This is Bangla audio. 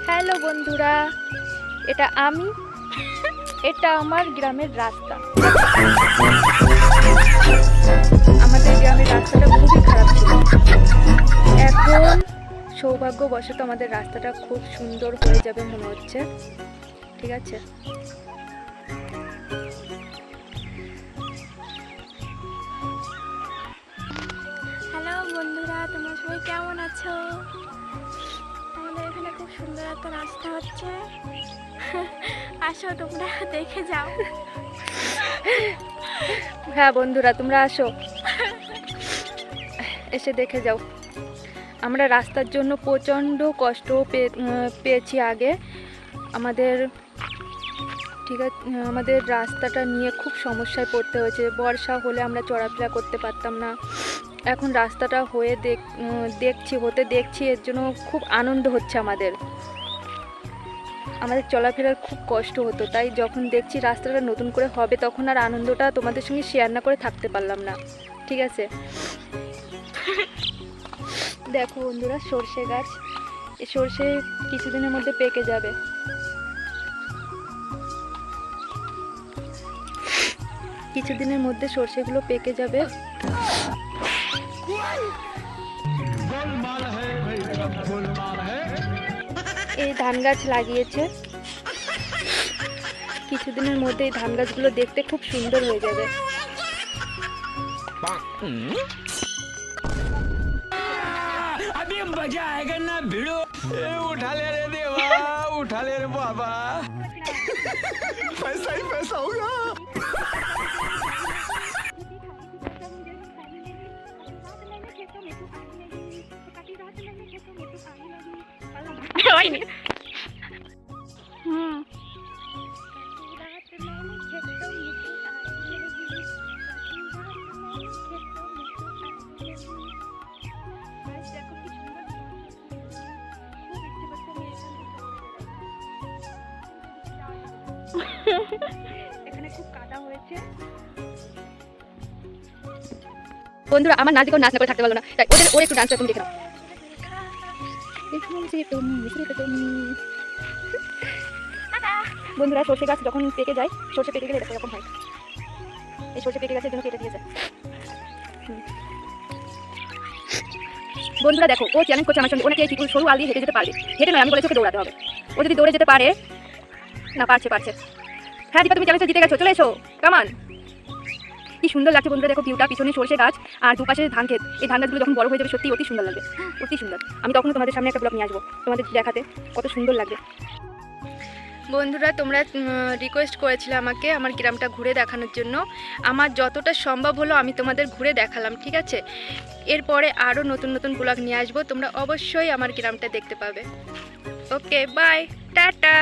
হ্যালো বন্ধুরা, এটা আমার গ্রামের রাস্তা। আমাদের গ্রামের রাস্তাটা খুবই খারাপ ছিল। এখন সৌভাগ্যবশত আমাদের রাস্তাটা খুব সুন্দর হয়ে যাবে মনে হচ্ছে। ঠিক আছে, হ্যালো বন্ধুরা, তোমরা সবাই কেমন আছো? আমাদের এখানে খুব সুন্দর একটা রাস্তা হচ্ছে, আসো তোমরা দেখে যাও। হ্যাঁ বন্ধুরা, তোমরা আসো, এসে দেখে যাও। আমরা রাস্তার জন্য প্রচণ্ড কষ্ট পেয়েছি আগে। আমাদের রাস্তাটা নিয়ে খুব সমস্যায় পড়তে হয়েছে। বর্ষা হলে আমরা চলাফেরা করতে পারতাম না। এখন রাস্তাটা হয়ে দেখছি, এর জন্য খুব আনন্দ হচ্ছে। আমাদের চলাফেরার খুব কষ্ট হতো, তাই যখন দেখছি রাস্তাটা নতুন করে হবে তখন আর আনন্দটা তোমাদের সঙ্গে শেয়ার না করে থাকতে পারলাম না। ঠিক আছে, দেখো বন্ধুরা, সর্ষে গাছ, এই সর্ষে কিছুদিনের মধ্যে পেকে যাবে। কিছুদিনের মধ্যে সর্ষেগুলো পেকে যাবে। এই ধান গাছ লাগিয়েছে, কিছুদিনের মধ্যে এই ধান গাছগুলো দেখতে খুব সুন্দর হয়ে যাবে। अभी मजा आएगा ना भिड़ो। उठा ले रे देवा, उठा ले रे बाबा, पैसा ही पैसा होगा। এখানে খুব কাদা হয়েছে। বন্ধুরা, আমার নাচ দেখো, নাচ না করে থাকতে পারলো না, তাই ওর একটু ডান্স তুমি দেখে নাও। বন্ধুরা, সর্ষে গাছ যখন পেকে যায়, সর্ষে পেকে গেলে এরকম হয়। এই সর্ষে পেকে গাছের জন্য কেটে দিয়েছে। বন্ধুরা দেখো, ও চ্যালেঞ্জ করছে আমার সঙ্গে, ওনাকে এই সরু আল দিয়ে হেঁটে যেতে পারবে। হেঁটে নয়, আমি বলেছি ওকে দৌড়াতে হবে। ও যদি দৌড়ে যেতে পারে, না পারছে। হ্যাঁ দীপা, তুমি চ্যালেঞ্জটা জিতে গেছো, চলে এসো, কামান। কি সুন্দর লাগছে বন্ধুরা, দেখো ভিউটা, পিছনে সর্ষে গাছ আর দুপাশে ধান ক্ষেত। এই ধান গাছগুলো যখন বড় হয়ে যাবে সত্যি অতি সুন্দর লাগবে, অতি সুন্দর। আমি তখন তোমাদের সামনে একটা ব্লগ নিয়ে আসবো তোমাদের দেখাতে, কত সুন্দর লাগবে। বন্ধুরা, তোমরা রিকোয়েস্ট করেছিলে আমাকে আমার গ্রামটা ঘুরে দেখানোর জন্য। আমার যতটা সম্ভব হলো আমি তোমাদের ঘুরে দেখালাম। ঠিক আছে, এরপরে আরও নতুন নতুন ব্লগ নিয়ে আসবো, তোমরা অবশ্যই আমার গ্রামটা দেখতে পাবে। ওকে, বাই, টাটা।